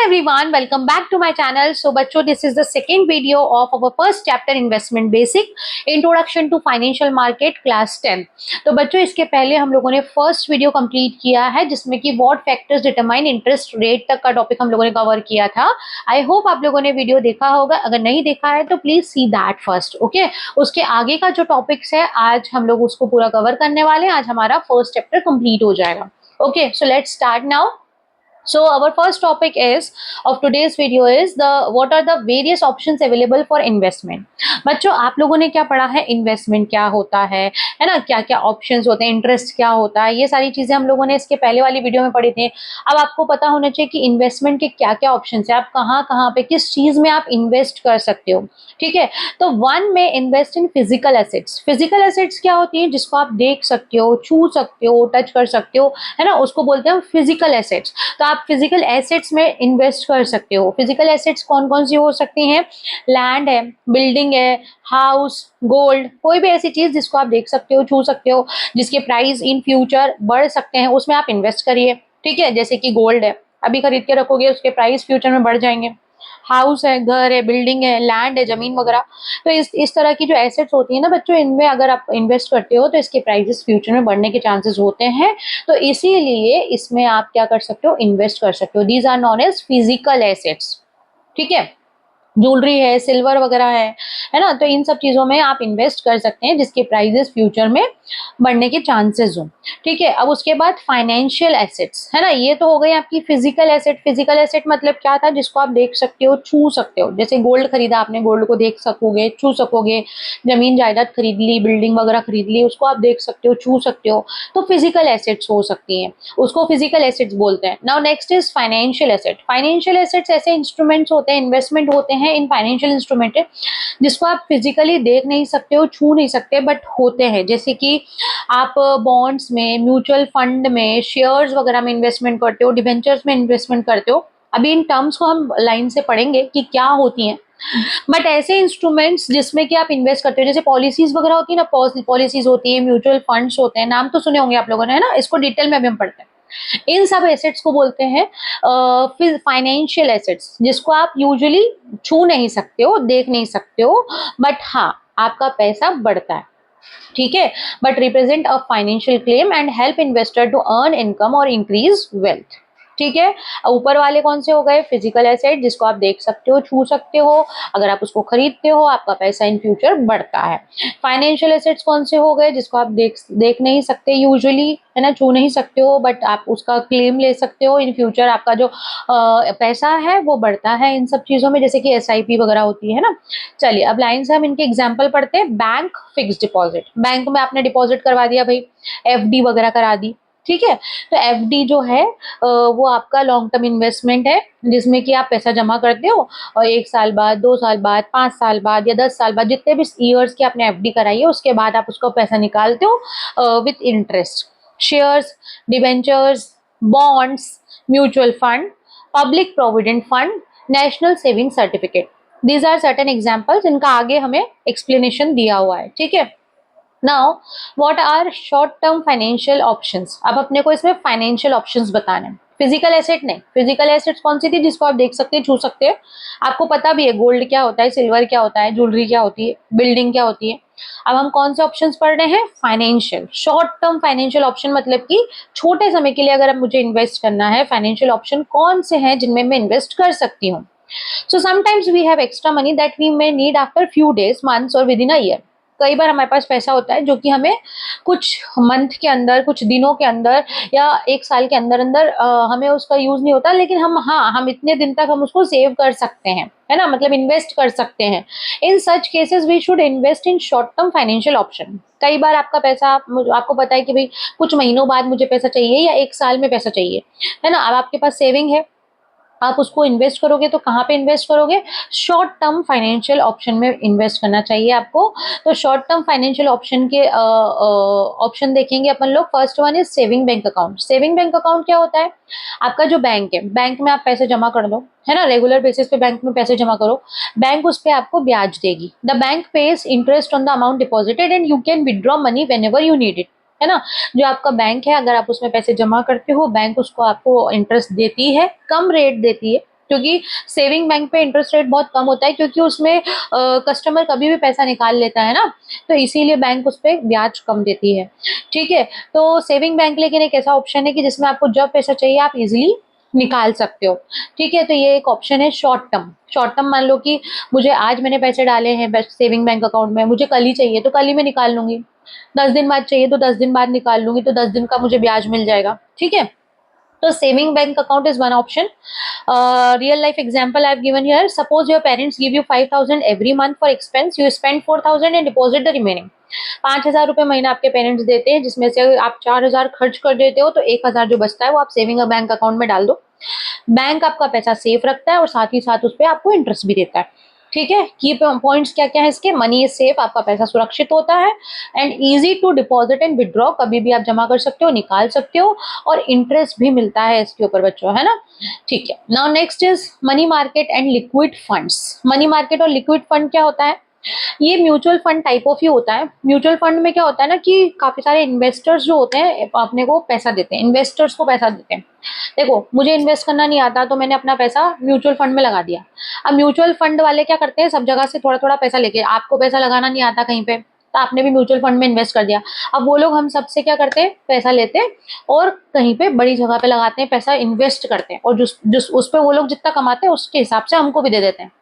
everyone, welcome back to my channel. So बच्चों, this is the second video of our first chapter investment basic introduction to financial market class 10. तो बच्चों, इसके पहले हम लोगों ने फर्स्ट वीडियो कंप्लीट किया है जिसमें कि what factors determine interest rate तक का टॉपिक हम लोगों ने कवर किया था. आई होप आप लोगों ने वीडियो देखा होगा. अगर नहीं देखा है तो please see that first. Okay, उसके आगे का जो टॉपिक्स है आज हम लोग उसको पूरा कवर करने वाले हैं. आज हमारा फर्स्ट चैप्टर कंप्लीट हो जाएगा. Okay, so let's start now. So our first topic is of today's video is what are the various options available for investment. बच्चों, आप लोगों ने क्या पढ़ा है, इन्वेस्टमेंट क्या होता है ना, क्या क्या ऑप्शंस होते हैं, इंटरेस्ट क्या होता है, ये सारी चीजें हम लोगों ने इसके पहले वाली वीडियो में पढ़ी थी. अब आपको पता होना चाहिए कि इन्वेस्टमेंट के क्या क्या ऑप्शंस है, आप कहाँ कहाँ पे किस चीज में आप इन्वेस्ट कर सकते हो. ठीक है, तो वन में invest in physical assets. Physical assets क्या होती है, जिसको आप देख सकते हो, छू सकते हो, टच कर सकते हो, है ना, उसको बोलते हैं फिजिकल एसेट्स. तो आप फिजिकल एसेट्स में इन्वेस्ट कर सकते हो. फिजिकल एसेट्स कौन कौन सी हो सकती हैं, लैंड है, बिल्डिंग है, हाउस, गोल्ड, कोई भी ऐसी चीज जिसको आप देख सकते हो, छू सकते हो, जिसके प्राइस इन फ्यूचर बढ़ सकते हैं, उसमें आप इन्वेस्ट करिए. ठीक है, जैसे कि गोल्ड है, अभी खरीद के रखोगे, उसके प्राइस फ्यूचर में बढ़ जाएंगे. हाउस है, घर है, बिल्डिंग है, लैंड है, जमीन वगैरह. तो इस तरह की जो एसेट्स होती है ना बच्चों, इनमें अगर आप इन्वेस्ट करते हो तो इसके प्राइसेस फ्यूचर में बढ़ने के चांसेस होते हैं. तो इसीलिए इसमें आप क्या कर सकते हो, इन्वेस्ट कर सकते हो. These are non as physical assets. ठीक है, ज्वेलरी है, सिल्वर वगैरह है ना, तो इन सब चीजों में आप इन्वेस्ट कर सकते हैं जिसके प्राइसेस फ्यूचर में बढ़ने के चांसेस हो. ठीक है, अब उसके बाद फाइनेंशियल एसेट्स, है ना, ये तो हो गई आपकी फिजिकल एसेट. फिजिकल एसेट मतलब क्या था, जिसको आप देख सकते हो, छू सकते हो. जैसे गोल्ड खरीदा आपने, गोल्ड को देख सकोगे, छू सकोगे. जमीन जायदाद खरीद ली, बिल्डिंग वगैरह खरीद ली, उसको आप देख सकते हो, छू सकते हो. तो फिजिकल एसेट्स हो सकती हैं, उसको फिजिकल एसेट्स बोलते हैं. Now next is financial asset. Financial assets ऐसे इंस्ट्रूमेंट्स होते हैं, इन्वेस्टमेंट होते हैं इन फाइनेंशियल इंस्ट्रूमेंट जिसको आप फिजिकली देख नहीं सकते हो, छू नहीं सकते, बट होते हैं. जैसे कि आप बॉन्ड्स में, म्यूचुअल फंड में, शेयर्स वगैरह में इन्वेस्टमेंट करते हो, डिबेंचर्स में इन्वेस्टमेंट करते हो. अभी इन टर्म्स को हम लाइन से पढ़ेंगे कि क्या होती हैं. बट ऐसे इंस्ट्रूमेंट्स जिसमें कि आप इन्वेस्ट करते हो, जैसे पॉलिसीज वगैरह होती है ना, पॉलिसीज होती है, म्यूचुअल फंड्स होते हैं, नाम तो सुने होंगे आप लोगों ने, है ना, इसको डिटेल में अभी हम पढ़ते हैं. इन सब एसेट्स को बोलते हैं फाइनेंशियल एसेट्स, जिसको आप यूजुअली छू नहीं सकते हो, देख नहीं सकते हो, बट हाँ, आपका पैसा बढ़ता है. ठीक है, but represent a financial claim and help investor to earn income और इंक्रीज वेल्थ. ठीक है, ऊपर वाले कौन से हो गए, फिजिकल एसेट, जिसको आप देख सकते हो, छू सकते हो, अगर आप उसको खरीदते हो आपका पैसा इन फ्यूचर बढ़ता है. फाइनेंशियल एसेट्स कौन से हो गए, जिसको आप देख नहीं सकते यूजुअली, है ना, छू नहीं सकते हो, बट आप उसका क्लेम ले सकते हो, इन फ्यूचर आपका जो पैसा है वो बढ़ता है इन सब चीजों में, जैसे कि एसआईपी वगैरह होती है ना. चलिए, अब लाइन से हम इनके एग्जाम्पल पढ़ते हैं. बैंक फिक्स डिपॉजिट, बैंक में आपने डिपॉजिट करवा दिया भाई, एफडी वगैरह करा दी. ठीक है, तो एफडी जो है वो आपका लॉन्ग टर्म इन्वेस्टमेंट है, जिसमें कि आप पैसा जमा करते हो और 1 साल बाद, 2 साल बाद, 5 साल बाद या 10 साल बाद, जितने भी ईयर्स की आपने एफडी कराई है, उसके बाद आप उसको पैसा निकालते हो with interest. Shares, debentures, bonds, mutual fund, public provident fund, national saving certificate. These are certain examples. इनका आगे हमें एक्सप्लेनेशन दिया हुआ है. ठीक है, now what are short term financial options. अब अपने को इसमें फाइनेंशियल ऑप्शंस बताने हैं. फिजिकल एसेट नहीं, फिजिकल एसेट्स कौन सी थी, जिसको आप देख सकते हैं, छू सकते हैं, आपको पता भी है गोल्ड क्या होता है, सिल्वर क्या होता है, ज्वेलरी क्या होती है, बिल्डिंग क्या होती है. अब हम कौन से ऑप्शंस पढ़ रहे हैं, financial. Short term financial option मतलब कि छोटे समय के लिए अगर अब मुझे इन्वेस्ट करना है, फाइनेंशियल ऑप्शन कौन से हैं जिनमें मैं इन्वेस्ट कर सकती हूँ. So sometimes we have extra money that we may need after few days, months और विद इन अ ईयर. कई बार हमारे पास पैसा होता है जो कि हमें कुछ मंथ के अंदर, कुछ दिनों के अंदर या 1 साल के अंदर अंदर हमें उसका यूज नहीं होता, लेकिन हम इतने दिन तक हम उसको सेव कर सकते हैं, है ना, मतलब इन्वेस्ट कर सकते हैं. In such cases we should invest in short term financial option. कई बार आपका पैसा, आपको पता है कि भाई कुछ महीनों बाद मुझे पैसा चाहिए या 1 साल में पैसा चाहिए, है ना. अब आपके पास सेविंग है, आप उसको इन्वेस्ट करोगे तो कहाँ पे इन्वेस्ट करोगे, शॉर्ट टर्म फाइनेंशियल ऑप्शन में इन्वेस्ट करना चाहिए आपको. तो शॉर्ट टर्म फाइनेंशियल ऑप्शन के ऑप्शन देखेंगे अपन लोग. First one is saving bank account. Saving bank account क्या होता है, आपका जो बैंक है, बैंक में आप पैसे जमा कर दो, है ना, रेगुलर बेसिस पे बैंक में पैसे जमा करो, बैंक उस पे आपको ब्याज देगी. The bank page interest on the amount deposited and you can withdraw money when ever you need it. है ना, जो आपका बैंक है, अगर आप उसमें पैसे जमा करते हो, बैंक उसको आपको इंटरेस्ट देती है, कम रेट देती है, क्योंकि सेविंग बैंक पे इंटरेस्ट रेट बहुत कम होता है, क्योंकि उसमें कस्टमर कभी भी पैसा निकाल लेता है ना, तो इसीलिए बैंक उस पर ब्याज कम देती है। ठीक है, तो सेविंग बैंक लेकिन एक ऐसा ऑप्शन है कि जिसमें आपको जब पैसा चाहिए आप इजिली निकाल सकते हो। ठीक है, तो ये एक ऑप्शन है शॉर्ट टर्म। शॉर्ट टर्म मान लो कि मुझे आज मैंने पैसे डाले हैं सेविंग बैंक अकाउंट में, मुझे कल ही चाहिए तो कल ही मैं निकाल लूंगी, 10 दिन बाद चाहिए तो 10 दिन बाद निकाल लूंगी, तो 10 दिन का मुझे ब्याज मिल जाएगा। ठीक है, तो saving bank account is one option. Real life example I've given here. Suppose your parents give you 5,000 every month for expense. You spend 4,000 and deposit the remaining. 5,000 रुपए महीना आपके पेरेंट्स देते हैं, जिसमें से आप 4,000 खर्च कर देते हो, तो 1,000 जो बचता है वो आप सेविंग बैंक अकाउंट में डाल दो। बैंक आपका पैसा सेफ रखता है और साथ ही साथ उस पर आपको इंटरेस्ट भी देता है। ठीक है, की पॉइंट्स क्या क्या है इसके? मनी इज सेफ, आपका पैसा सुरक्षित होता है, and easy to deposit and withdraw, कभी भी आप जमा कर सकते हो, निकाल सकते हो, और इंटरेस्ट भी मिलता है इसके ऊपर बच्चों, है ना। ठीक है, now next is money market and liquid funds. Money market और लिक्विड फंड क्या होता है? ये म्यूचुअल फंड टाइप ऑफ ही होता है। म्यूचुअल फंड में क्या होता है ना कि काफी सारे इन्वेस्टर्स जो होते हैं अपने को पैसा देते हैं, इन्वेस्टर्स को पैसा देते हैं। देखो, मुझे इन्वेस्ट करना नहीं आता तो मैंने अपना पैसा म्यूचुअल फंड में लगा दिया। अब म्यूचुअल फंड वाले क्या करते हैं, सब जगह से थोड़ा थोड़ा पैसा लेके, आपको पैसा लगाना नहीं आता कहीं पे तो आपने भी म्यूचुअल फंड में इन्वेस्ट कर दिया। अब वो लोग हम सबसे क्या करते हैं, पैसा लेते हैं और कहीं पे बड़ी जगह पे लगाते हैं, पैसा इन्वेस्ट करते हैं, और जिस जिस उस पे वो लोग जितना कमाते हैं उसके हिसाब से हमको भी दे देते हैं।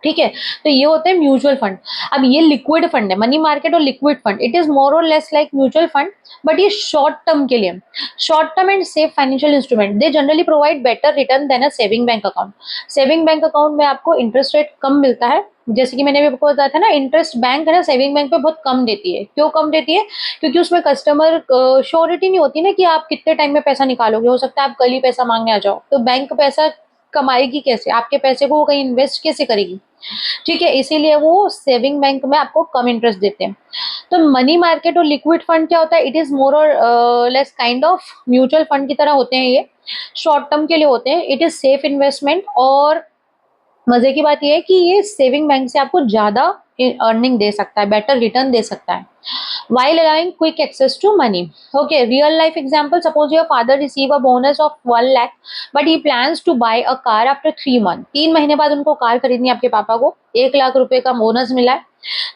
ठीक है, तो ये होते हैं म्यूचुअल फंड। अब ये लिक्विड फंड है, मनी मार्केट और liquid fund, it is more or less like mutual fund, but ये शॉर्ट टर्म के लिए, short term and safe financial instrument, they generally provide better return than a saving bank account. Saving bank account में आपको interest rate कम मिलता है, जैसे कि मैंने भी आपको बताया था ना, इंटरेस्ट बैंक है ना सेविंग बैंक पे बहुत कम देती है। क्यों कम देती है? क्योंकि उसमें कस्टमर श्योरिटी नहीं होती ना कि आप कितने टाइम में पैसा निकालोगे, हो सकता है आप कल ही पैसा मांगने आ जाओ, तो बैंक पैसा कमाएगी कैसे, आपके पैसे को वो कहीं इन्वेस्ट कैसे करेगी। ठीक है, इसीलिए वो सेविंग बैंक में आपको कम इंटरेस्ट देते हैं। तो मनी मार्केट और लिक्विड फंड क्या होता है, it is more or less kind of mutual fund की तरह होते हैं। ये शॉर्ट टर्म के लिए होते हैं, इट इज सेफ इन्वेस्टमेंट, और मजे की बात यह है कि ये सेविंग बैंक से आपको ज्यादा अर्निंग दे सकता है, बेटर रिटर्न दे सकता है, while allowing quick access to money. Okay, real life example, suppose your father receive a bonus of 1 lakh but he plans to buy a car after 3 months. 3 महीने बाद उनको कार खरीदनी है, आपके पापा को 1 लाख रुपए का बोनस मिला है,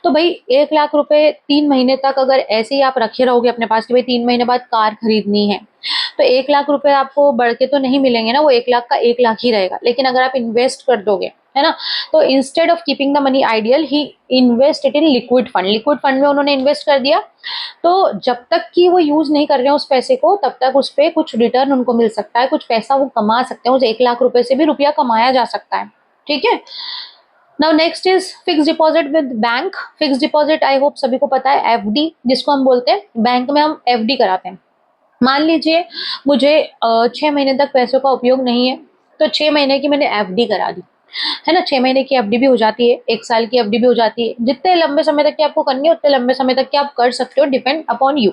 तो भाई 1 लाख रुपए 3 महीने तक अगर ऐसे ही आप रखे रहोगे अपने पास कि भाई 3 महीने बाद कार खरीदनी है, तो 1 लाख रुपए आपको बढ़ के तो नहीं मिलेंगे ना, वो 1 लाख का 1 लाख ही रहेगा। लेकिन अगर आप इन्वेस्ट कर दोगे, है ना, तो instead of keeping the money ideal he invest it in liquid fund. Liquid fund में उन्होंने इन्वेस्ट कर दिया, तो जब तक कि वो यूज नहीं कर रहे हैं उस पैसे को, तब तक उस पर कुछ रिटर्न उनको मिल सकता है, कुछ पैसा वो कमा सकते हैं, उस 1 लाख रुपए से भी रुपया कमाया जा सकता है। ठीक है, now next is fix deposit with bank. Fix deposit I hope सभी को पता है, एफडी जिसको हम बोलते हैं, बैंक में हम एफडी कराते हैं। मान लीजिए मुझे 6 महीने तक पैसों का उपयोग नहीं है, तो 6 महीने की मैंने एफडी करा दी, है ना। 6 महीने की एफडी भी हो जाती है, 1 साल की एफडी भी हो जाती है, जितने लंबे समय तक की आपको करनी है उतने लंबे समय तक की आप कर सकते हो, डिपेंड अपॉन यू।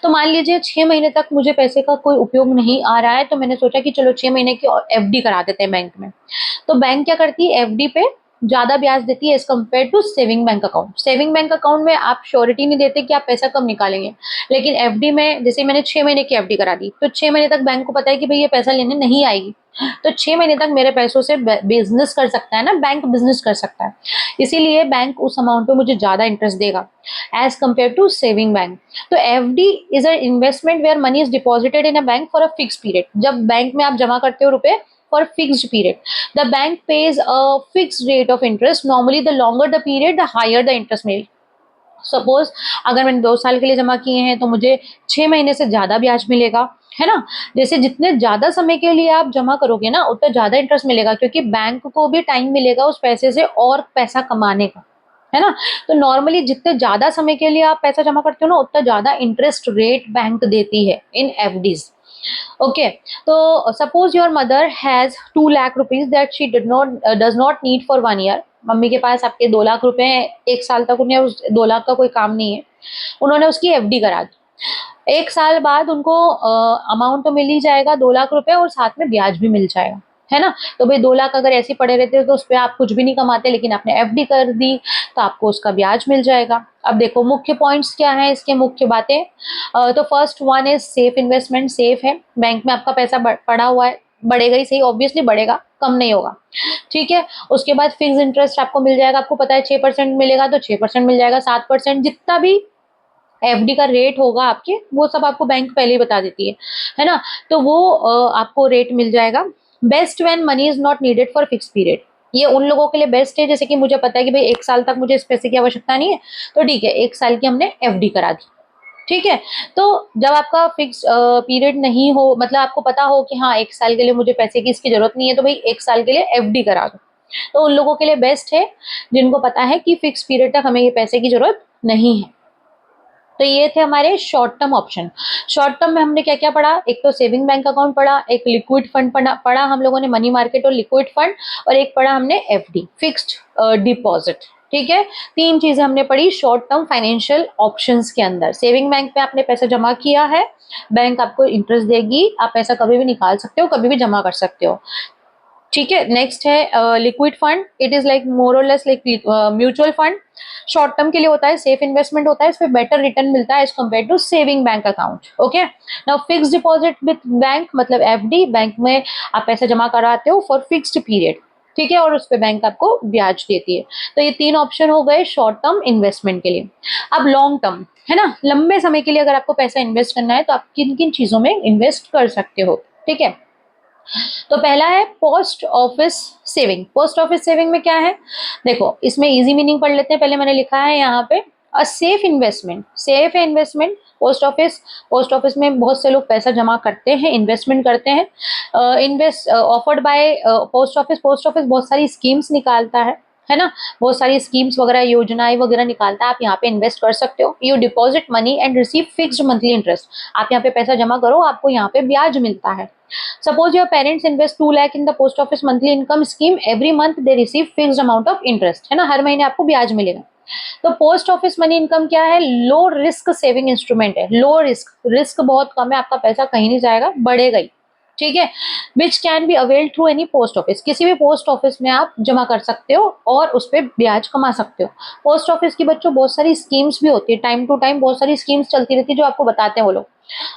तो मान लीजिए 6 महीने तक मुझे पैसे का कोई उपयोग नहीं आ रहा है, तो मैंने सोचा कि चलो 6 महीने की एफडी करा देते हैं बैंक में। तो बैंक क्या करती है, एफडी पे ज्यादा ब्याज देती है as compare to saving bank account. Saving bank account में आप श्योरिटी नहीं देते कि आप पैसा कब निकालेंगे, लेकिन एफडी में जैसे मैंने 6 महीने की एफडी करा दी, तो 6 महीने तक बैंक को पता है कि भाई ये पैसा लेने नहीं आएगी, तो 6 महीने तक मेरे पैसों से बिजनेस कर सकता है ना, बैंक बिजनेस कर सकता है, इसीलिए बैंक उस अमाउंट पे मुझे ज्यादा इंटरेस्ट देगा as compare to saving bank. तो FD is a investment where money is deposited in a bank for a fix period. जब बैंक में आप जमा करते हो रुपए for fixed period, the bank pays a fixed rate of interest. Normally the longer the period, the higher the interest may be. Suppose अगर मैंने 2 साल के लिए जमा किए हैं तो मुझे 6 महीने से ज्यादा ब्याज मिलेगा, है ना। जैसे जितने ज्यादा समय के लिए आप जमा करोगे ना, उतना ज्यादा इंटरेस्ट मिलेगा, क्योंकि बैंक को भी टाइम मिलेगा उस पैसे से और पैसा कमाने का, है ना। तो नॉर्मली जितने ज्यादा समय के लिए आप पैसा जमा करते हो ना, उतना ज्यादा इंटरेस्ट रेट बैंक देती है इन एफडीज। ओके, तो suppose your mother has 2 lakh rupees that she does not need for 1 year. Mummy के पास आपके 2 लाख रुपए हैं, 1 साल तक उन्हें उस 2 लाख का कोई काम नहीं है, उन्होंने उसकी एफडी करा दी। 1 साल बाद उनको अमाउंट तो मिल ही जाएगा 2 लाख रुपए, और साथ में ब्याज भी मिल जाएगा, है ना। तो भाई 2 लाख अगर ऐसे पड़े रहते तो उस पर आप कुछ भी नहीं कमाते, लेकिन आपने एफडी कर दी तो आपको उसका ब्याज मिल जाएगा। अब देखो मुख्य पॉइंट्स क्या हैं इसके, मुख्य बातें। तो first one is safe investment, safe है, बैंक में आपका पैसा पड़ा हुआ है, बढ़ेगा ही सही, ऑब्वियसली बढ़ेगा, कम नहीं होगा। ठीक है, उसके बाद फिक्स इंटरेस्ट आपको मिल जाएगा, आपको पता है 6% मिलेगा तो 6% मिल जाएगा, 7%, जितना भी एफडी का रेट होगा आपके, वो सब आपको बैंक पहले ही बता देती है ना। तो वो आपको रेट मिल जाएगा। Best when money is not needed for fix period, ये उन लोगों के लिए बेस्ट है जैसे कि मुझे पता है कि भाई 1 साल तक मुझे इस पैसे की आवश्यकता नहीं है, तो ठीक है 1 साल की हमने एफडी करा दी। ठीक है, तो जब आपका फिक्स पीरियड नहीं हो, मतलब आपको पता हो कि हाँ 1 साल के लिए मुझे पैसे की इसकी जरूरत नहीं है, तो भाई 1 साल के लिए एफडी करा दो। तो उन लोगों के लिए बेस्ट है जिनको पता है कि फिक्स पीरियड तक हमें ये पैसे की जरूरत नहीं है। तो ये थे हमारे short term option. Short term में हमने क्या क्या पढ़ा, एक तो सेविंग बैंक अकाउंट पढ़ा, एक लिक्विड फंड पढ़ा हम लोगों ने, मनी मार्केट और लिक्विड फंड, और एक पढ़ा हमने एफडी, फिक्स्ड डिपॉजिट। ठीक है, 3 चीजें हमने पढ़ी शॉर्ट टर्म फाइनेंशियल ऑप्शंस के अंदर। सेविंग बैंक में आपने पैसा जमा किया है, बैंक आपको इंटरेस्ट देगी, आप पैसा कभी भी निकाल सकते हो, कभी भी जमा कर सकते हो। ठीक है, नेक्स्ट है liquid fund, it is like more or less like mutual fund, short term के लिए होता है, सेफ इन्वेस्टमेंट होता है, इसमें बेटर रिटर्न मिलता है as compare to saving bank account. Okay, now fix deposit with bank मतलब एफडी, बैंक में आप पैसा जमा कराते हो फॉर फिक्स्ड पीरियड। ठीक है, और उस पर बैंक आपको ब्याज देती है। तो ये 3 ऑप्शन हो गए शॉर्ट टर्म इन्वेस्टमेंट के लिए। अब लॉन्ग टर्म है ना, लंबे समय के लिए अगर आपको पैसा इन्वेस्ट करना है तो आप किन किन चीजों में इन्वेस्ट कर सकते हो। ठीक है, तो पहला है post office saving. Post office saving में क्या है, देखो इसमें इजी मीनिंग पढ़ लेते हैं, पहले मैंने लिखा है यहाँ पे अ सेफ इन्वेस्टमेंट, सेफ है इन्वेस्टमेंट। पोस्ट ऑफिस में बहुत से लोग पैसा जमा करते हैं, इन्वेस्टमेंट करते हैं। Invest offered by post office बहुत सारी स्कीम्स निकालता है ना, बहुत सारी स्कीम्स वगैरह योजनाएं वगैरह निकालता है, आप यहाँ पे इन्वेस्ट कर सकते हो। You deposit money and receive fixed monthly interest, आप यहाँ पे पैसा जमा करो, आपको यहाँ पे ब्याज मिलता है। Suppose your parents invest 2 lakh in the post office monthly income scheme. Every month they receive fixed amount of interest, है ना, हर महीने आपको ब्याज मिलेगा। तो पोस्ट ऑफिस मनी इनकम क्या है, लो रिस्क सेविंग इंस्ट्रूमेंट है, लो रिस्क, रिस्क बहुत कम है, आपका पैसा कहीं नहीं जाएगा, बढ़ेगा ही। ठीक है, which can be availed through any post office, किसी भी पोस्ट ऑफिस में आप जमा कर सकते हो और उस पर ब्याज कमा सकते हो। पोस्ट ऑफिस की बच्चों बहुत सारी स्कीम्स भी होती है, टाइम टू टाइम बहुत सारी स्कीम्स चलती रहती है जो आपको बताते हैं वो लोग,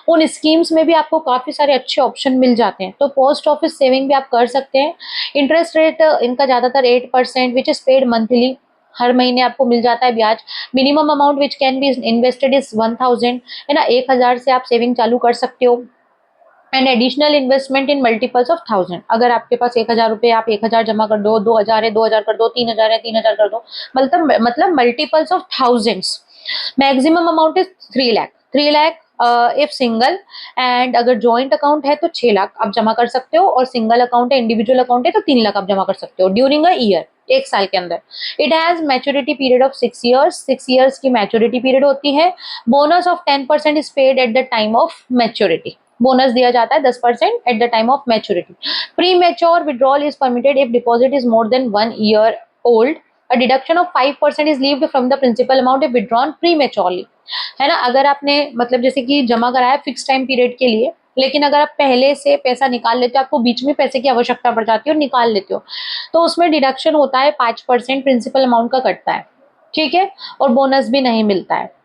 उन स्कीम्स में भी आपको काफी सारे अच्छे ऑप्शन मिल जाते हैं। तो पोस्ट ऑफिस सेविंग भी आप कर सकते हैं। इंटरेस्ट रेट इनका ज्यादातर 8% विच इज पेड मंथली, हर महीने आपको मिल जाता है ब्याज। Minimum amount which can be invested is 1000, है ना, 1000 से आप सेविंग चालू कर सकते हो। And additional investment in multiples of 1000, अगर आपके पास 1000 रुपए, आप 1000 जमा कर दो, 2000 है 2000 कर दो, 3000 है 3000 कर दो, मतलब multiples of thousands. Maximum amount is 3 lakh, 3 lakh if single, and अगर जॉइंट अकाउंट है तो 6 लाख आप जमा कर सकते हो, और सिंगल अकाउंट है, इंडिविजुअल अकाउंट है तो 3 लाख आप जमा कर सकते हो ड्यूरिंग अ ईयर, 1 साल के अंदर। It has maturity period of 6 years, 6 years की मैच्योरिटी पीरियड होती है। Bonus of 10% is paid at the time of maturity, bonus दिया जाता है 10% at the time of maturity. Pre mature withdrawal is permitted if deposit is more than 1 year old. A deduction of 5% is levied from the principal amount if withdrawn prematurely, है ना, अगर आपने मतलब जैसे कि जमा कराया फिक्स टाइम पीरियड के लिए, लेकिन अगर आप पहले से पैसा निकाल लेते हो, आपको बीच में पैसे की आवश्यकता पड़ जाती है और निकाल लेते हो, तो उसमें डिडक्शन होता है, 5% प्रिंसिपल अमाउंट का कटता है। ठीक है, और बोनस भी नहीं मिलता है।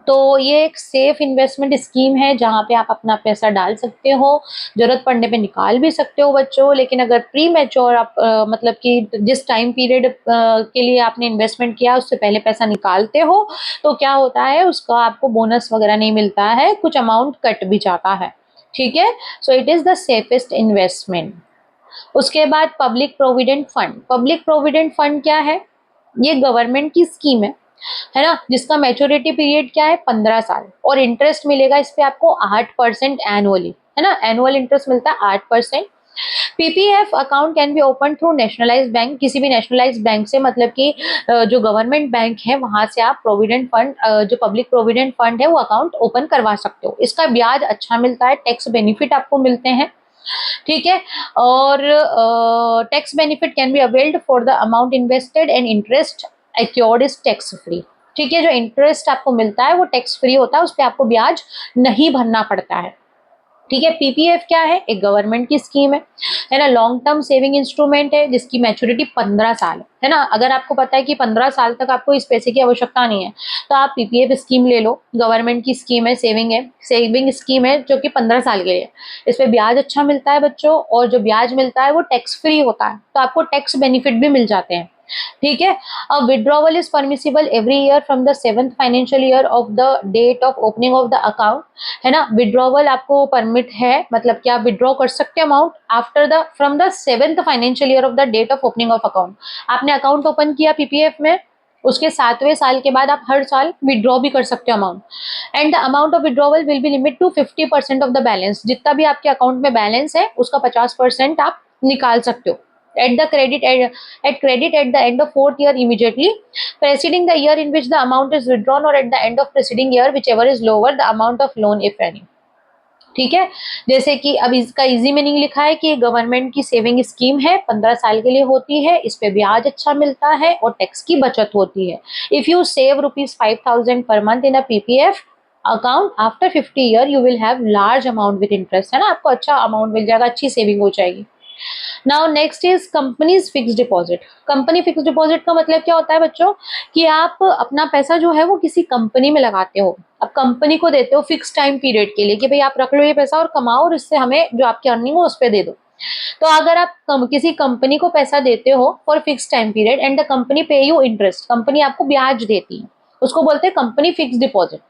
तो ये एक सेफ इन्वेस्टमेंट स्कीम है जहाँ पे आप अपना पैसा डाल सकते हो, जरूरत पड़ने पे निकाल भी सकते हो बच्चों। लेकिन अगर प्री मैच्योर आप मतलब कि जिस टाइम पीरियड के लिए आपने इन्वेस्टमेंट किया उससे पहले पैसा निकालते हो, तो क्या होता है, उसका आपको बोनस वगैरह नहीं मिलता है, कुछ अमाउंट कट भी जाता है। ठीक है, so it is the safest investment. उसके बाद public provident fund. Public provident fund क्या है, ये गवर्नमेंट की स्कीम है ना, जिसका मैच्योरिटी पीरियड क्या है, 15 साल, और इंटरेस्ट मिलेगा इस पे आपको 8% एनुअली, है ना, एनुअल इंटरेस्ट मिलता है 8%। PPF account can be open through nationalised bank, किसी भी नेशनलाइज्ड बैंक से, मतलब कि जो गवर्नमेंट बैंक है वहां से आप प्रोविडेंट फंड, जो पब्लिक प्रोविडेंट फंड है वो अकाउंट ओपन करवा सकते हो। इसका ब्याज अच्छा मिलता है, टैक्स बेनिफिट आपको मिलते हैं। ठीक है, और tax benefit can be availed for the amount invested and interest accrued is tax free. ठीक है, जो इंटरेस्ट आपको मिलता है वो टैक्स फ्री होता है, उस पर आपको ब्याज नहीं भरना पड़ता है। ठीक है। पीपीएफ क्या है? एक गवर्नमेंट की स्कीम है ना, लॉन्ग टर्म सेविंग इंस्ट्रूमेंट है जिसकी मैच्योरिटी 15 साल है ना। अगर आपको पता है कि 15 साल तक आपको इस पैसे की आवश्यकता नहीं है तो आप पीपीएफ स्कीम ले लो। गवर्नमेंट की स्कीम है, सेविंग स्कीम है जो कि 15 साल के लिए है। इस पे ब्याज अच्छा मिलता है बच्चों, और जो ब्याज मिलता है वो टैक्स फ्री होता है, तो आपको टैक्स बेनिफिट भी मिल जाते हैं। ठीक है। Withdrawal is permissible every year from the 7th financial year of the date of opening of the account, है ना। विड्रॉवल आपको परमिट है, मतलब कि आप विड्रॉ कर सकते हैं amount after the from the 7th financial year of the date of opening of account. आपने अकाउंट ओपन किया पीपीएफ में, उसके 7वें साल के बाद आप हर साल विड्रॉ भी कर सकते हो amount. And the amount of withdrawal will be limit to 50% of the balance. जितना भी आपके अकाउंट में बैलेंस है उसका 50% आप निकाल सकते हो at the credit at the end of 4th year immediately preceding the year in which the amount is withdrawn, or at the end of preceding year whichever is lower the amount of loan if any। ठीक है। जैसे कि अब इसका easy meaning लिखा है कि government की सेविंग स्कीम है, 15 साल के लिए होती है, इस पे ब्याज अच्छा मिलता है और टैक्स की बचत होती है। If you save ₹5,000 per month in a PPF account after 50 year you will have large amount with interest, है ना। आपको अच्छा अमाउंट मिल जाएगा, अच्छी सेविंग हो जाएगी। Now next is companies fix deposit. Company fix deposit का मतलब क्या होता है बच्चों, कि आप अपना पैसा जो है वो किसी कंपनी में लगाते हो, अब कंपनी को देते हो फिक्स टाइम पीरियड के लिए कि भाई आप रख लो ये पैसा और कमाओ, और इससे हमें जो आपकी अर्निंग हो उस पर दे दो। तो अगर आप किसी कंपनी को पैसा देते हो for fix time period and the company pay you interest, company आपको ब्याज देती है, उसको बोलते हैं company fix deposit.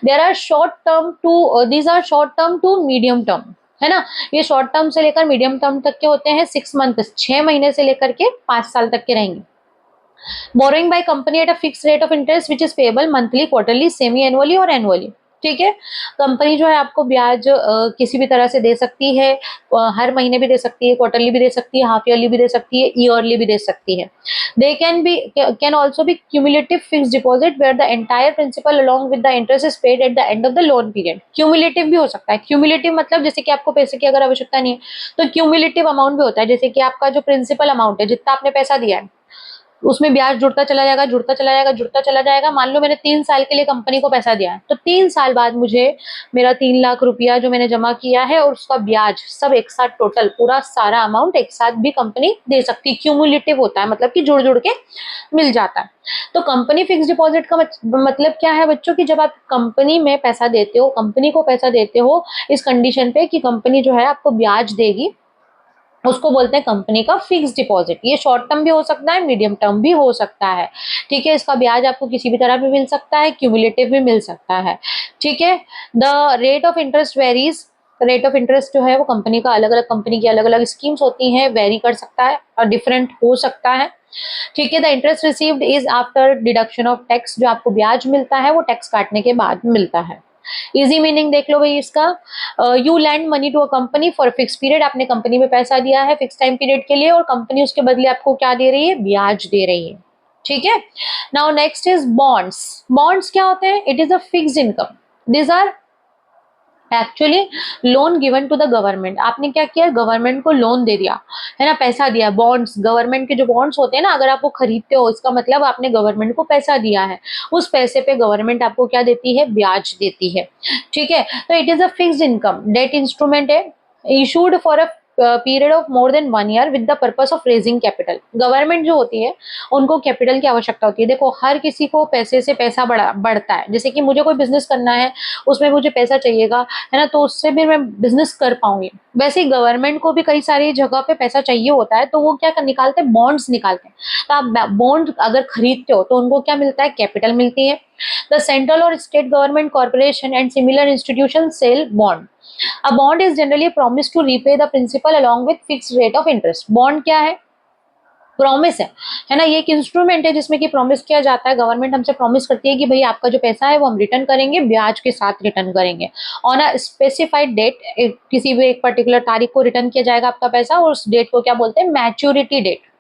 There are short term to these are short term to medium term, है ना। ये शॉर्ट टर्म से लेकर मीडियम टर्म तक के होते हैं। 6 मंथ 6 महीने से लेकर के 5 साल तक के रहेंगे। Borrowing by company at a fix rate of interest which is payable monthly, quarterly, semi annually और एनुअली। ठीक है। कंपनी जो है आपको ब्याज किसी भी तरह से दे सकती है, हर महीने भी दे सकती है, क्वार्टरली भी दे सकती है, हाफ ईयरली भी दे सकती है, ईयरली भी दे सकती है। They can also be cumulative fix deposit where the entire principal along with the interest is paid at the end of the loan period. Cumulative भी हो सकता है। क्यूमुलेटिव मतलब जैसे कि आपको पैसे की अगर आवश्यकता नहीं है तो क्यूमुलेटिव अमाउंट भी होता है, जैसे कि आपका जो प्रिंसिपल अमाउंट है, जितना आपने पैसा दिया है उसमें ब्याज जुड़ता चला जाएगा, जुड़ता चला जाएगा, जुड़ता चला जाएगा। मान लो मैंने 3 साल के लिए कंपनी को पैसा दिया है, तो 3 साल बाद मुझे मेरा 3 लाख रुपया जो मैंने जमा किया है और उसका ब्याज सब एक साथ, टोटल पूरा सारा अमाउंट एक साथ भी कंपनी दे सकती है। क्यूमुलेटिव होता है, मतलब कि जुड़ जुड़ के मिल जाता है। तो कंपनी फिक्स डिपॉजिट का मतलब क्या है बच्चों, की जब आप कंपनी में पैसा देते हो, कंपनी को पैसा देते हो इस कंडीशन पे कि कंपनी जो है आपको ब्याज देगी, उसको बोलते हैं कंपनी का फिक्स डिपॉजिट। ये शॉर्ट टर्म भी हो सकता है, मीडियम टर्म भी हो सकता है। ठीक है। इसका ब्याज आपको किसी भी तरह भी मिल सकता है, क्यूमुलेटिव भी मिल सकता है। ठीक है। The rate of interest varies. Rate of interest जो है वो कंपनी का अलग अलग, कंपनी की अलग अलग स्कीम्स होती हैं, वेरी कर सकता है और डिफरेंट हो सकता है। ठीक है। The interest received is after deduction of tax. जो आपको ब्याज मिलता है वो टैक्स काटने के बाद मिलता है। इजी मीनिंग देख लो भाई इसका, you lend money to a company for fix period. आपने कंपनी में पैसा दिया है फिक्स टाइम पीरियड के लिए और कंपनी उसके बदले आपको क्या दे रही है, ब्याज दे रही है। ठीक है। Now next is bonds. Bonds क्या होते हैं, it is a fixed income. This are actually loan given to the government. आपने क्या किया, गवर्नमेंट को लोन दे दिया, है ना, पैसा दिया। बॉन्ड्स, गवर्नमेंट के जो बॉन्ड्स होते हैं ना, अगर आप वो खरीदते हो इसका मतलब आपने गवर्नमेंट को पैसा दिया है, उस पैसे पे गवर्नमेंट आपको क्या देती है, ब्याज देती है। ठीक है। तो it is a fixed income debt instrument है, issued for a period of more than 1 year with the purpose of raising capital. Government जो होती है उनको कैपिटल की आवश्यकता होती है। देखो हर किसी को पैसे से पैसा बढ़ता है, जैसे कि मुझे कोई बिजनेस करना है, उसमें मुझे पैसा चाहिएगा, है ना, तो उससे भी मैं बिजनेस कर पाऊंगी। वैसे ही गवर्नमेंट को भी कई सारी जगह पे पैसा चाहिए होता है, तो वो क्या निकालते हैं, बॉन्ड्स निकालते हैं। तो आप बॉन्ड अगर खरीदते हो तो उनको क्या मिलता है, कैपिटल मिलती है। द सेंट्रल और state government corporation and similar institution sell bond. A bond is generally a promise to repay the principal along with fixed rate of interest. Bond क्या प्रॉमिस है ना। ये एक इंस्ट्रूमेंट है जिसमें कि प्रॉमिस किया जाता है, गवर्नमेंट हमसे प्रॉमिस करती है कि भाई आपका जो पैसा है वो हम रिटर्न करेंगे, ब्याज के साथ रिटर्न करेंगे ऑन अ स्पेसिफाइड डेट। किसी भी एक पर्टिकुलर तारीख को रिटर्न किया जाएगा आपका पैसा, और उस डेट को क्या बोलते हैं, मैच्योरिटी डेट।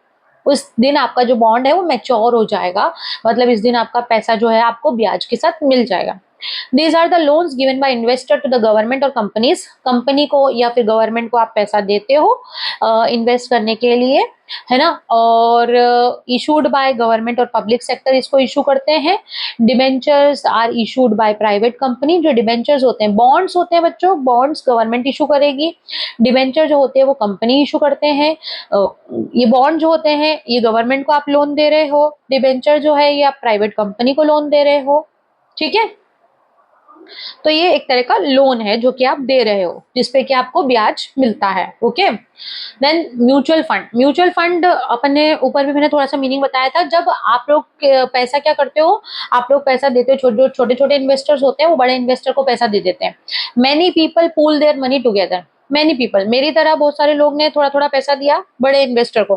उस दिन आपका जो बॉन्ड है वो मैच्योर हो जाएगा, मतलब इस दिन आपका पैसा जो है आपको ब्याज के साथ मिल जाएगा। These are the loans given by investor to the government और कंपनीज, कंपनी को या फिर गवर्नमेंट को आप पैसा देते हो इन्वेस्ट करने के लिए, है ना, और इशूड बाय गवर्नमेंट और पब्लिक सेक्टर इसको इशू करते हैं। Debentures are issued by private company, जो डिबेंचर्स होते हैं, बॉन्ड्स होते हैं बच्चों, बॉन्ड्स गवर्नमेंट इशू करेगी, डिबेंचर जो होते हैं वो कंपनी इशू करते हैं। ये बॉन्ड जो होते हैं ये गवर्नमेंट को आप लोन दे रहे हो, डिबेंचर जो है ये आप प्राइवेट कंपनी को लोन दे रहे हो, ठीक है। तो ये एक तरह का लोन है जो कि आप दे रहे हो, जिसपे कि आपको ब्याज मिलता है, okay. Then mutual fund, mutual fund अपने ऊपर भी मैंने थोड़ा सा मीनिंग बताया था। जब आप लोग पैसा क्या करते हो, आप लोग पैसा देते हो, जो छोटे छोटे इन्वेस्टर्स होते हैं वो बड़े इन्वेस्टर को पैसा दे देते हैं। Many people pool their money together, many people, मेरी तरह बहुत सारे लोग ने थोड़ा थोड़ा पैसा दिया बड़े इन्वेस्टर को।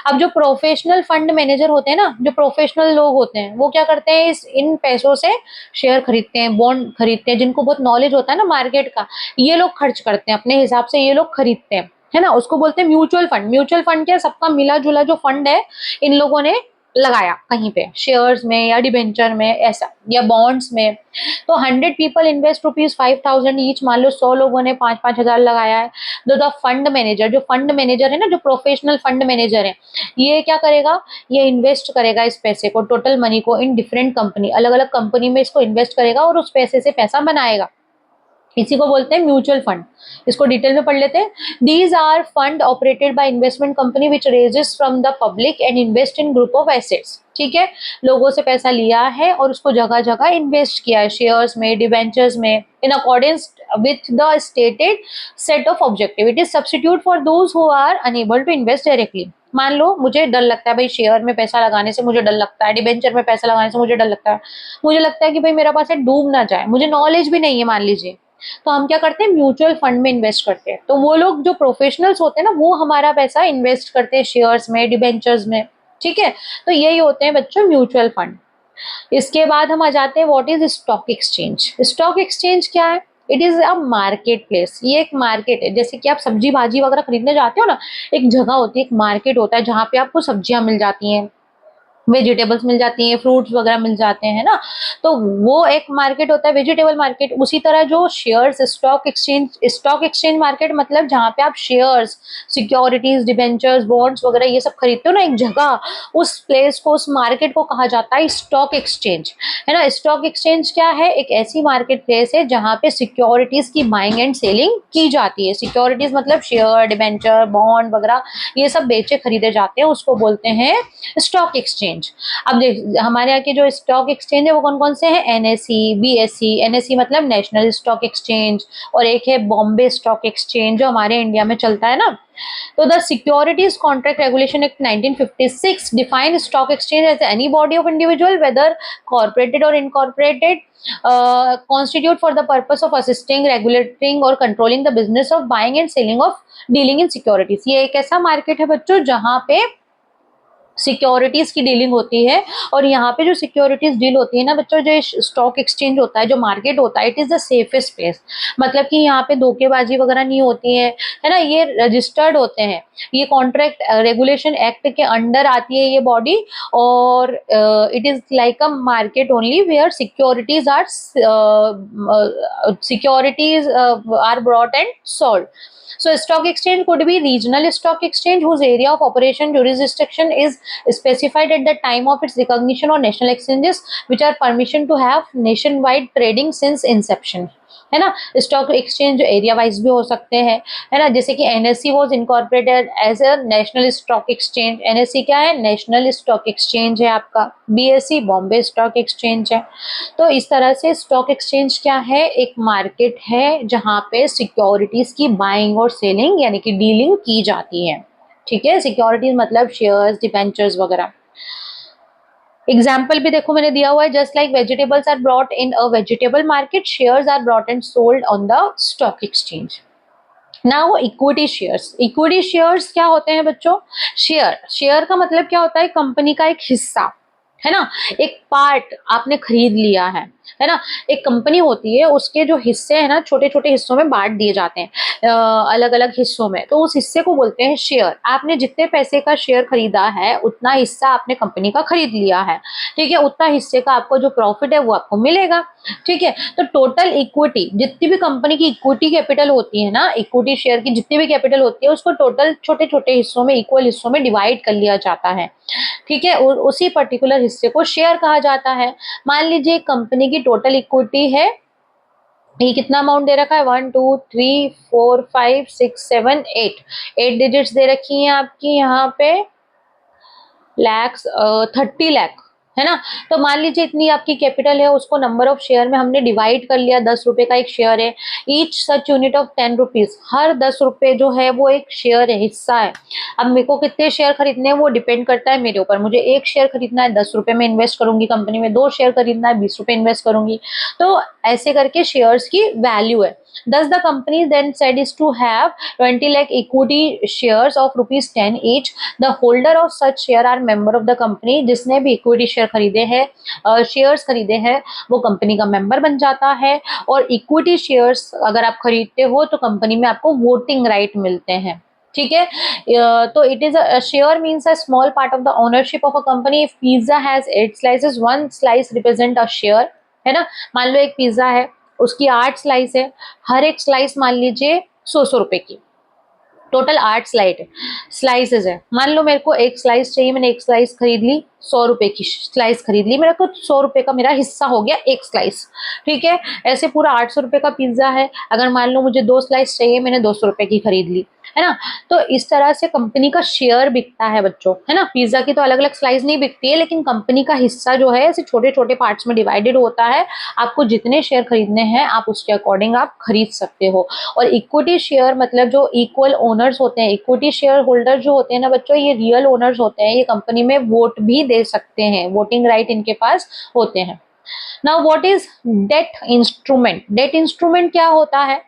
अब जो प्रोफेशनल फंड मैनेजर होते हैं ना, जो प्रोफेशनल लोग होते हैं, वो क्या करते हैं, इन पैसों से शेयर खरीदते हैं, बॉन्ड खरीदते हैं, जिनको बहुत नॉलेज होता है ना मार्केट का, ये लोग खर्च करते हैं अपने हिसाब से, ये लोग खरीदते हैं, है ना, उसको बोलते हैं म्यूचुअल फंड। म्यूचुअल फंड क्या, सबका मिला जुला जो फंड है, इन लोगों ने लगाया कहीं पे, शेयर्स में या डिबेंचर में ऐसा, या बॉन्ड्स में। तो 100 पीपल इन्वेस्ट ₹5,000 ईच, मान लो 100 लोगों ने 5-5 हजार लगाया है। द फंड मैनेजर, जो फंड मैनेजर है ना, जो प्रोफेशनल फंड मैनेजर है, ये क्या करेगा, ये इन्वेस्ट करेगा इस पैसे को, टोटल मनी को, इन डिफरेंट कंपनी, अलग अलग कंपनी में इसको इन्वेस्ट करेगा और उस पैसे से पैसा बनाएगा। इसी को बोलते हैं म्यूचुअल फंड। इसको डिटेल में पढ़ लेते हैं। These are fund operated by investment company which raises from the public and invest in group of assets, ठीक है, लोगों से पैसा लिया है और उसको जगह जगह इन्वेस्ट किया है, शेयर्स में, डिबेंचर्स में, in accordance with the stated set of objective. It is substitute for those who are unable to invest directly. मान लो मुझे डर लगता है भाई, शेयर में पैसा लगाने से मुझे डर लगता है, डिबेंचर में पैसा लगाने से मुझे डर लगता है, मुझे लगता है कि भाई मेरा पैसा डूब ना जाए, मुझे नॉलेज भी नहीं है मान लीजिए, तो हम क्या करते हैं, म्यूचुअल फंड में इन्वेस्ट करते हैं। तो वो लोग जो प्रोफेशनल्स होते हैं ना, वो हमारा पैसा इन्वेस्ट करते हैं शेयर्स में, डिबेंचर्स में, ठीक है। तो यही होते हैं बच्चों म्यूचुअल फंड। इसके बाद हम आ जाते हैं, what is stock exchange. Stock exchange क्या है, it is a market place, ये एक मार्केट है, जैसे कि आप सब्जी भाजी वगैरह खरीदने जाते हो ना, एक जगह होती है, एक मार्केट होता है जहाँ पे आपको सब्जियां मिल जाती हैं, वेजिटेबल्स मिल जाती हैं, फ्रूट्स वगैरह मिल जाते हैं ना, तो वो एक मार्केट होता है, वेजिटेबल मार्केट। उसी तरह जो शेयर्स, स्टॉक एक्सचेंज मार्केट मतलब जहाँ पे आप शेयर्स, सिक्योरिटीज, डिबेंचर्स, बॉन्ड्स वगैरह ये सब खरीदते हो ना एक जगह, उस प्लेस को, उस मार्केट को कहा जाता है स्टॉक एक्सचेंज, है ना। स्टॉक एक्सचेंज क्या है, एक ऐसी मार्केट प्लेस है जहाँ पे सिक्योरिटीज की बाइंग एंड सेलिंग की जाती है। सिक्योरिटीज मतलब शेयर, डिबेंचर, बॉन्ड वगैरह ये सब बेचे खरीदे जाते हैं, उसको बोलते हैं स्टॉक एक्सचेंज। अब देख, हमारे यहाँ के जो स्टॉक एक्सचेंज है वो कौन कौन से हैं, एनएसई, बीएसई, एनएसई मतलब नेशनल स्टॉक एक्सचेंज, और एक है बॉम्बे स्टॉक एक्सचेंज जो हमारे इंडिया में चलता है ना। तो the securities contract regulation act 1956 define stock exchange as any body of individual whether corporated or incorporated constitute for the purpose of assisting, regulating और controlling the business of buying and selling of dealing in securities। ये एक ऐसा market है बच्चों जहाँ पे securities की dealing होती है, और यहाँ पे जो सिक्योरिटीज डील होती है ना बच्चों, जो स्टॉक एक्सचेंज होता है, जो मार्केट होता है, it is the safest place, मतलब कि यहाँ पे धोखेबाजी वगैरह नहीं होती है ना, ये रजिस्टर्ड होते हैं, ये कॉन्ट्रैक्ट रेगुलेशन एक्ट के अंडर आती है ये बॉडी, और it is like a market only where securities are brought and sold. So stock exchange could be regional stock exchange whose area of operation jurisdiction is specified at the time of its recognition, or national exchanges which are permission to have nationwide trading since inception, है ना। Stock exchange area wise भी हो सकते हैं, है ना, जैसे कि NSC was incorporated as a national stock exchange. NSC क्या है, नेशनल स्टॉक एक्सचेंज है आपका। बीएसई बॉम्बे स्टॉक एक्सचेंज है। तो इस तरह से स्टॉक एक्सचेंज क्या है, एक मार्केट है जहाँ पे सिक्योरिटीज की बाइंग और सेलिंग यानी कि डीलिंग की जाती है, ठीक है। सिक्योरिटीज मतलब शेयर्स, डिबेंचर्स वगैरह। एग्जाम्पल भी देखो मैंने दिया हुआ है, just like vegetables are brought in a vegetable market, shares are brought and sold on the stock exchange. Now equity shares. Equity shares क्या होते हैं बच्चों, शेयर का मतलब क्या होता है, कंपनी का एक हिस्सा, है ना, एक पार्ट आपने खरीद लिया है। है ना। एक कंपनी होती है, उसके जो हिस्से हैं ना छोटे छोटे हिस्सों में बांट दिए जाते हैं, अलग अलग हिस्सों में, तो उस हिस्से को बोलते हैं शेयर। आपने जितने पैसे का शेयर खरीदा है उतना हिस्सा आपने कंपनी का खरीद लिया है, ठीक है, उतना हिस्से का आपको जो प्रॉफिट है वो आपको मिलेगा, ठीक है। तो टोटल इक्विटी, जितनी भी कंपनी की इक्विटी कैपिटल होती है ना, इक्विटी शेयर की जितनी भी कैपिटल होती है उसको टोटल छोटे छोटे हिस्सों में, इक्वल हिस्सों में डिवाइड कर लिया जाता है, ठीक है, और उसी पर्टिकुलर हिस्से को शेयर कहा जाता है। मान लीजिए कंपनी की टोटल इक्विटी है, ये कितना अमाउंट दे रखा है, 1 2 3 4 5 6 7 8, 8 डिजिट्स दे रखी हैं आपकी यहाँ पे, लैक्स, 30 लाख, है ना। तो मान लीजिए इतनी आपकी कैपिटल है, उसको नंबर ऑफ शेयर में हमने डिवाइड कर लिया, 10 रुपए का एक शेयर है, each such unit of 10 rupees, हर 10 रुपए जो है वो एक शेयर है, हिस्सा है। अब मेरे को कितने शेयर खरीदने हैं वो डिपेंड करता है मेरे ऊपर, मुझे एक शेयर खरीदना है 10 रुपए में इन्वेस्ट करूंगी कंपनी में, 2 शेयर खरीदना है 20 रुपए इन्वेस्ट करूंगी, तो ऐसे करके शेयर्स की वैल्यू है। Thus, the company then said is to have 20 lakh equity shares of rupees 10 each. The holder of such share are member of the company. जिसने भी इक्विटी शेयर खरीदे हैं, शेयर्स खरीदे हैं, वो कंपनी का मेंबर बन जाता है। और इक्विटी शेयर्स अगर आप खरीदते हो तो कंपनी में आपको वोटिंग राइट मिलते हैं, ठीक है। तो it is a share means a small part of the ownership of a company. If pizza has 8 slices, 1 slice represent a share, है ना। मान लो एक पिज्जा है, उसकी 8 स्लाइस है, हर एक स्लाइस मान लीजिए 100 रुपए की, टोटल 8 स्लाइसेस है। मान लो मेरे को एक स्लाइस चाहिए, मैंने एक स्लाइस खरीद ली, 100 रुपए की स्लाइस खरीद ली, मेरे को 100 रुपए का मेरा हिस्सा हो गया एक स्लाइस, ठीक है। ऐसे पूरा 800 रुपए का पिज्जा है, अगर मान लो मुझे 2 स्लाइस चाहिए, मैंने 200 रुपए की खरीद ली, है ना। तो इस तरह से कंपनी का शेयर बिकता है बच्चों, है ना। पिज्जा की तो अलग अलग स्लाइस नहीं बिकती है, लेकिन कंपनी का हिस्सा जो है ऐसे छोटे छोटे पार्ट्स में डिवाइडेड होता है। आपको जितने शेयर खरीदने हैं आप उसके अकॉर्डिंग आप खरीद सकते हो। और इक्विटी शेयर मतलब जो इक्वल ओनर्स होते हैं, इक्विटी शेयर होल्डर जो होते हैं ना बच्चों, ये रियल ओनर्स होते हैं, ये कंपनी में वोट भी दे सकते हैं, वोटिंग राइट इनके पास होते हैं। Now what is debt instrument? Date instrument क्या होता है?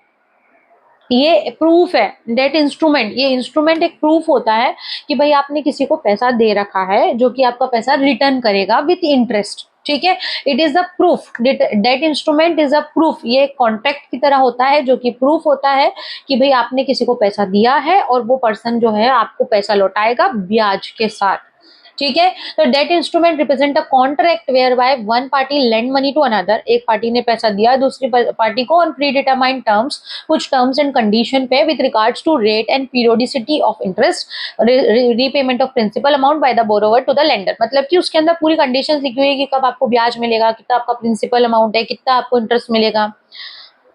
ये प्रूफ है, डेट इंस्ट्रूमेंट, ये इंस्ट्रूमेंट एक प्रूफ होता है कि भाई आपने किसी को पैसा दे रखा है जो कि आपका पैसा रिटर्न करेगा विथ इंटरेस्ट, ठीक है। It is the proof, debt instrument is a proof, ये कॉन्ट्रैक्ट की तरह होता है जो कि प्रूफ होता है कि भाई आपने किसी को पैसा दिया है और वो पर्सन जो है आपको पैसा लौटाएगा ब्याज के साथ, ठीक है। तो debt instrument represent a contract where by one party lend money to another, एक पार्टी ने पैसा दिया दूसरी पार्टी को ऑन प्री डिटरमाइंड टर्म्स, कुछ टर्म्स एंड कंडीशन पे, with regards to rate and periodicity of interest, repayment of principal amount by the borrower to the lender. मतलब कि उसके अंदर पूरी कंडीशन लिखी हुई है कि कब आपको ब्याज मिलेगा, कितना आपका प्रिंसिपल अमाउंट है, कितना आपको इंटरेस्ट मिलेगा।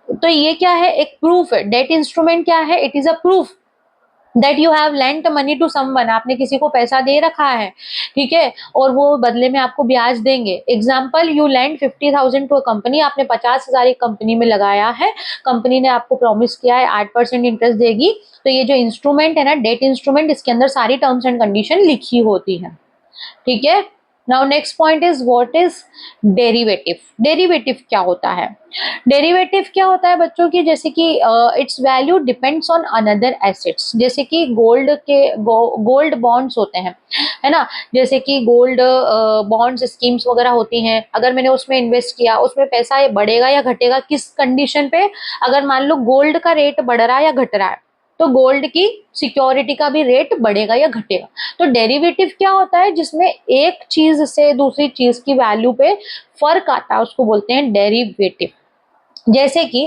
तो ये क्या है? एक प्रूफ है। डेट इंस्ट्रूमेंट क्या है? It is a proof that you have lent money to someone, आपने किसी को पैसा दे रखा है, ठीक है, और वो बदले में आपको ब्याज देंगे। Example, you lend 50,000 to a company, आपने 50,000 एक कंपनी में लगाया है, कंपनी ने आपको प्रॉमिस किया है 8% इंटरेस्ट देगी। तो ये जो इंस्ट्रूमेंट है ना, डेट इंस्ट्रूमेंट, इसके अंदर सारी टर्म्स एंड कंडीशन लिखी होती है, ठीक है। Now next point is what is derivative? Derivative क्या होता है? डेरिवेटिव क्या होता है बच्चों की, जैसे कि it's value depends on another assets, जैसे कि गोल्ड बॉन्ड्स होते हैं, है ना। जैसे कि गोल्ड बॉन्ड्स स्कीम्स वगैरह होती हैं, अगर मैंने उसमें इन्वेस्ट किया, उसमें पैसा ये बढ़ेगा या घटेगा किस कंडीशन पे? अगर मान लो गोल्ड का रेट बढ़ रहा है या घट रहा है, तो गोल्ड की सिक्योरिटी का भी रेट बढ़ेगा या घटेगा। तो डेरिवेटिव क्या होता है? जिसमें एक चीज से दूसरी चीज की वैल्यू पे फर्क आता है, उसको बोलते हैं डेरिवेटिव। जैसे कि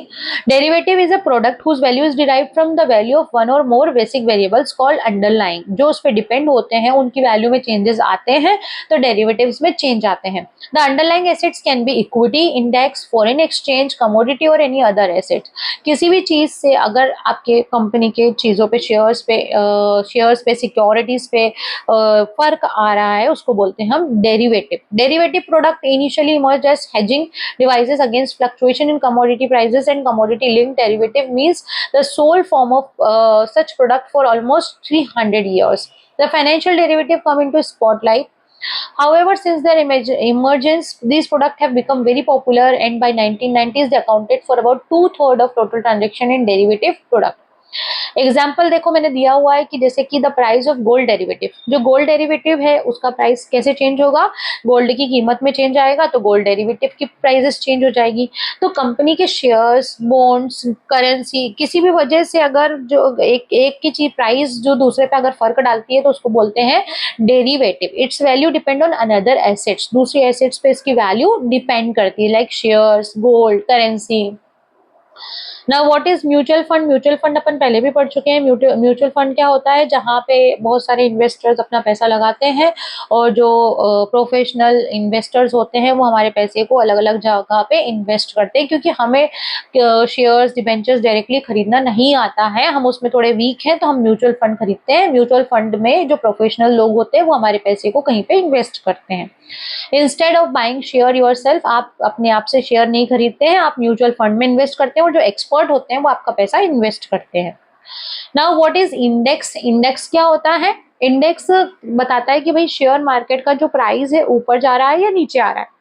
derivative is a product whose value is derived from the value of one or more basic variables called underlying, जो उस पर डिपेंड होते हैं उनकी वैल्यू में चेंजेस आते हैं, तो डेरिवेटिव्स में चेंज आते हैं। The underlying assets can be equity, index, foreign exchange, commodity और एनी अदर एसेट्स। किसी भी चीज से अगर आपके कंपनी के चीजों पे, शेयर्स पे, सिक्योरिटीज पे फर्क आ रहा है, उसको बोलते हैं हम derivative. Derivative product initially emerge as hedging devices against fluctuation in commodity prices, and commodity linked derivative means the sole form of such product for almost 300 years. The financial derivative come into spotlight. However, since their emergence, these products have become very popular, and by 1990s they accounted for about 2/3 of total transaction in derivative product. Example देखो मैंने दिया हुआ है कि जैसे कि the price of gold derivative, जो gold derivative है उसका प्राइस कैसे चेंज होगा, गोल्ड की कीमत में चेंज आएगा तो गोल्ड डेरिवेटिव की प्राइसेस चेंज हो जाएगी। तो कंपनी के शेयर्स, बॉन्ड्स, करेंसी, किसी भी वजह से अगर जो एक एक की चीज प्राइस जो दूसरे पे अगर फर्क डालती है तो उसको बोलते हैं derivative. Its value depend on another assets, दूसरी एसेट्स पे इसकी वैल्यू डिपेंड करती है, लाइक शेयर्स, गोल्ड, करेंसी। ना what is mutual fund, mutual fund अपन पहले भी पढ़ चुके हैं। म्यूचुअल फंड क्या होता है, जहाँ पे बहुत सारे इन्वेस्टर्स अपना पैसा लगाते हैं और जो प्रोफेशनल इन्वेस्टर्स होते हैं वो हमारे पैसे को अलग अलग जगह पे इन्वेस्ट करते हैं, क्योंकि हमें शेयर्स, डिबेंचर्स डायरेक्टली खरीदना नहीं आता है, हम उसमें थोड़े वीक हैं, तो हम म्यूचुअल फंड खरीदते हैं। म्यूचुअल फंड में जो प्रोफेशनल लोग होते हैं वो हमारे पैसे को कहीं पे इन्वेस्ट करते हैं। Instead of buying share yourself, आप अपने आप से शेयर नहीं खरीदते हैं, आप म्यूचुअल फंड में इन्वेस्ट करते हैं और जो एक्सपर्ट होते हैं वो आपका पैसा इन्वेस्ट करते हैं। Now what is index, index क्या होता है, इंडेक्स बताता है कि भाई शेयर मार्केट का जो प्राइस है ऊपर जा रहा है या नीचे आ रहा है।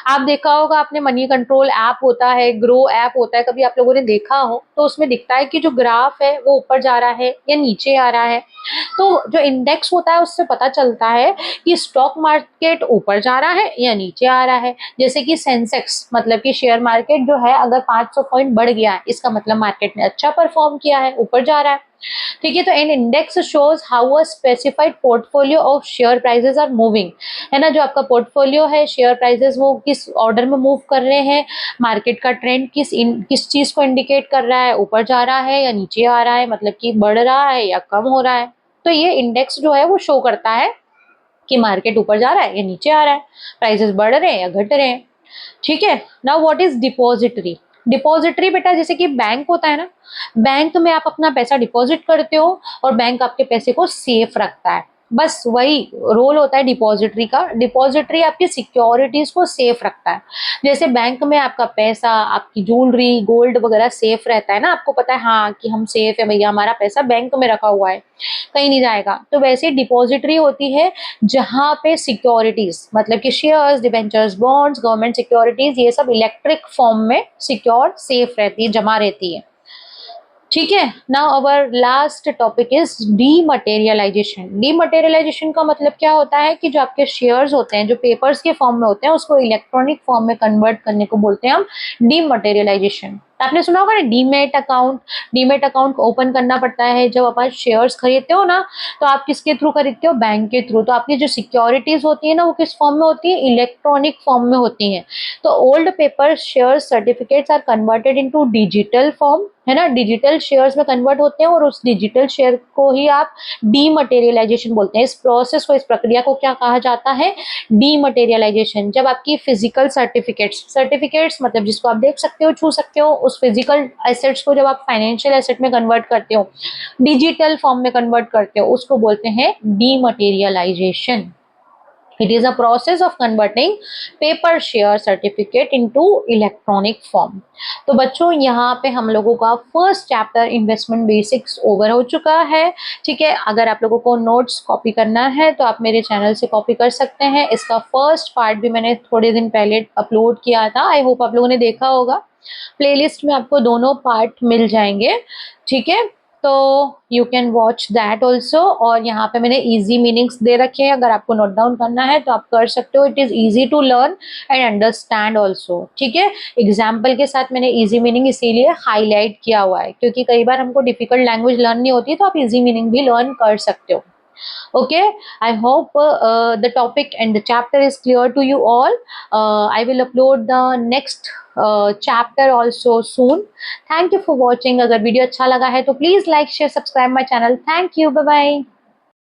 आप देखा होगा, आपने मनी कंट्रोल ऐप होता है, ग्रो ऐप होता है, कभी आप लोगों ने देखा हो तो उसमें दिखता है कि जो ग्राफ है वो ऊपर जा रहा है या नीचे आ रहा है। तो जो इंडेक्स होता है उससे पता चलता है कि स्टॉक मार्केट ऊपर जा रहा है या नीचे आ रहा है। जैसे कि सेंसेक्स, मतलब कि शेयर मार्केट जो है अगर 500 पॉइंट बढ़ गया है, इसका मतलब मार्केट ने अच्छा परफॉर्म किया है, ऊपर जा रहा है। ठीक है, तो an index shows how a specified portfolio of share prices are moving, है ना, जो आपका पोर्टफोलियो है, शेयर प्राइसेस वो किस ऑर्डर में मूव कर रहे हैं, मार्केट का ट्रेंड किस चीज को इंडिकेट कर रहा है, ऊपर जा रहा है या नीचे आ रहा है, मतलब कि बढ़ रहा है या कम हो रहा है। तो ये इंडेक्स जो है वो शो करता है कि मार्केट ऊपर जा रहा है या नीचे आ रहा है, प्राइसेस बढ़ रहे हैं या घट रहे हैं। ठीक है, now what is depository, depository बेटा जैसे कि बैंक होता है ना, बैंक में आप अपना पैसा डिपॉजिट करते हो और बैंक आपके पैसे को सेफ रखता है, बस वही रोल होता है डिपॉजिटरी का। डिपॉजिटरी आपकी सिक्योरिटीज को सेफ रखता है। जैसे बैंक में आपका पैसा, आपकी ज्वेलरी, गोल्ड वगैरह सेफ रहता है ना, आपको पता है हाँ कि हम सेफ है भैया, हमारा पैसा बैंक में रखा हुआ है, कहीं नहीं जाएगा। तो वैसे डिपॉजिटरी होती है जहां पे सिक्योरिटीज, मतलब कि shares, debentures, bonds, government securities, ये सब इलेक्ट्रिक फॉर्म में सिक्योर सेफ रहती है, जमा रहती है। ठीक है, now our last topic is dematerialisation. Dematerialisation का मतलब क्या होता है कि जो आपके शेयर्स होते हैं, जो पेपर्स के फॉर्म में होते हैं, उसको इलेक्ट्रॉनिक फॉर्म में कन्वर्ट करने को बोलते हैं हम डीमटेरियलाइजेशन। आपने सुना होगा ना demat account, demat account open करना पड़ता है जब आप शेयर्स खरीदते हो ना, तो आप किसके थ्रू खरीदते हो, बैंक के थ्रू। तो आपकी जो सिक्योरिटीज होती है ना वो किस फॉर्म में होती है, इलेक्ट्रॉनिक फॉर्म में होती है। तो old paper share certificates are converted into digital form, है ना, डिजिटल शेयर्स में कन्वर्ट होते हैं और उस डिजिटल शेयर को ही आप डीमटेरियलाइजेशन बोलते हैं। इस प्रोसेस को, इस प्रक्रिया को क्या कहा जाता है, डीमटेरियलाइजेशन। जब आपकी फिजिकल सर्टिफिकेट्स, सर्टिफिकेट्स मतलब जिसको आप देख सकते हो, छू सकते हो, उस फिजिकल एसेट्स को जब आप फाइनेंशियल एसेट में कन्वर्ट करते हो, डिजिटल फॉर्म में कन्वर्ट करते हो, उसको बोलते हैं dematerialisation. It is a process of converting paper share certificate into electronic form. तो बच्चों यहाँ पे हम लोगों का first chapter investment basics over हो चुका है। ठीक है, अगर आप लोगों को नोट्स कॉपी करना है तो आप मेरे चैनल से कॉपी कर सकते हैं। इसका फर्स्ट पार्ट भी मैंने थोड़े दिन पहले अपलोड किया था, आई होप आप लोगों ने देखा होगा। प्लेलिस्ट में आपको दोनों पार्ट मिल जाएंगे। ठीक है, तो you can watch that also. और यहाँ पे मैंने इजी मीनिंग्स दे रखे हैं, अगर आपको नोट डाउन करना है तो आप कर सकते हो। It is easy to learn and understand also. ठीक है, एग्जाम्पल के साथ मैंने इजी मीनिंग इसीलिए हाईलाइट किया हुआ है, क्योंकि कई बार हमको डिफिकल्ट लैंग्वेज लर्न नहीं होती, तो आप इजी मीनिंग भी लर्न कर सकते हो। Okay, I hope the topic and the chapter is clear to you all. I will upload the next chapter also soon. Thank you for watching. अगर video अच्छा लगा है तो please like share subscribe my channel. Thank you, bye bye.